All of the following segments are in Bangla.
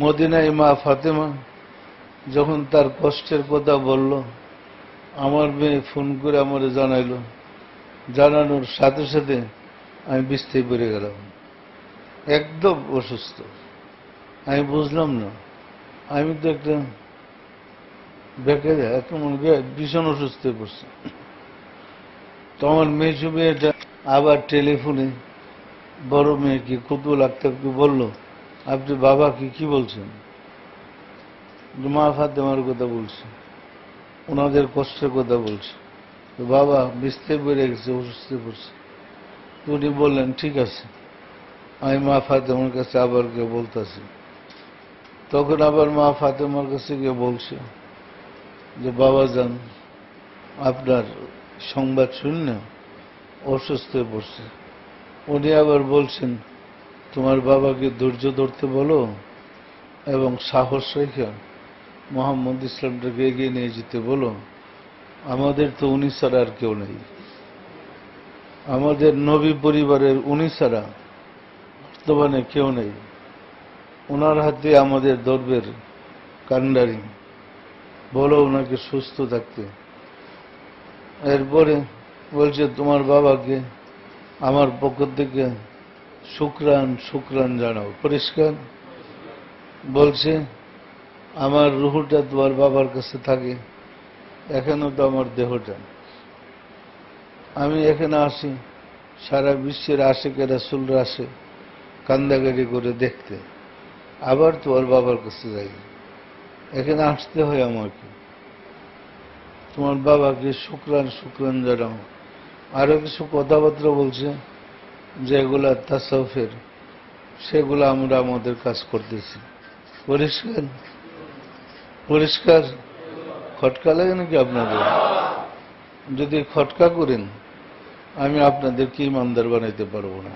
মদিনায় মা ফাতেমা যখন তার কষ্টের কথা বলল, আমার মেয়ে ফোন করে আমার জানাইল, জানানোর সাথে সাথে আমি বিছানায় পড়ে গেলাম, একদম অসুস্থ। আমি বুঝলাম না, আমি তো একটা বেকার, এখন ভীষণ অসুস্থ হয়ে পড়ছে। তো আমার মেয়ে মেয়েটা আবার টেলিফোনে বড় মেয়েকে কুতুল আক্তারকে বলল, আপনি বাবাকে কি বলছেন? মা ফাতেমার কথা বলছে, ওনাদের কষ্টের কথা বলছে। তো বাবা বিছানায় পড়ে গেছে, অসুস্থ হয়ে পড়ছে। উনি বললেন, ঠিক আছে, আমি মা ফাতেমার কাছে আবার গিয়ে বলতেছি। তখন আবার মা ফাতেমার কাছে গিয়ে বলছে যে, বাবা যান, আপনার সংবাদ শুনে অসুস্থ হয়ে পড়ছে। উনি আবার বলছেন, তোমার বাবাকে ধৈর্য ধরতে বলো এবং সাহস রেখে মোহাম্মদ ইসলামটাকে এগিয়ে নিয়ে যেতে বলো। আমাদের তো উনি ছাড়া আর কেউ নেই, আমাদের নবী পরিবারের উনি ছাড়া বর্তমানে কেউ নেই। ওনার হাতে আমাদের দরবের কান্ডারি, বলো ওনাকে সুস্থ থাকতে। এরপরে বলছে, তোমার বাবাকে আমার পক্ষ থেকে শুকরান শুকরান জানাও। পরিষ্কার বলছে, আমার রুহটা তোমার বাবার কাছে থাকে, এখানেও তো আমার দেহটা। আমি এখানে আসি, সারা বিশ্বের আশিকে রাসূলরা আসে কান্দাকাটি করে দেখতে, আবার তোমার বাবার কাছে যাই, এখানে আসতে হয় আমাকে। তোমার বাবাকে শুকরান শুকরান জানাও। আরো কিছু কথাবার্তা বলছে যেগুলা তাসাউফের, সেগুলো আমরা আমাদের কাজ করতেছি। পরিষ্কার পরিষ্কার। খটকা লাগে নাকি আপনাদের? যদি খটকা করেন, আমি আপনাদেরকে ইমানদার বানাইতে পারবো না।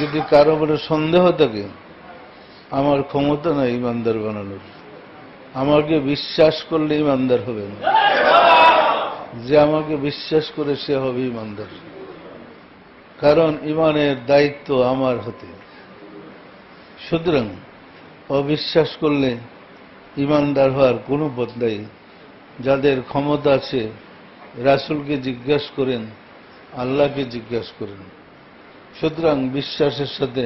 যদি কারো বলে সন্দেহ থাকে, আমার ক্ষমতা নাই ইমানদার বানানোর। আমাকে বিশ্বাস করলে ইমানদার হবে না, যে আমাকে বিশ্বাস করে সে হবে ইমানদার। কারণ ইমানের দায়িত্ব আমার হাতে। সুতরাং অবিশ্বাস করলে ইমানদার হওয়ার কোনো পথ নাই। যাদের ক্ষমতা আছে, রাসূলকে জিজ্ঞাসা করেন, আল্লাহকে জিজ্ঞাসা করেন। সুতরাং বিশ্বাসের সাথে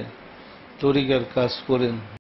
তরিকার কাজ করেন।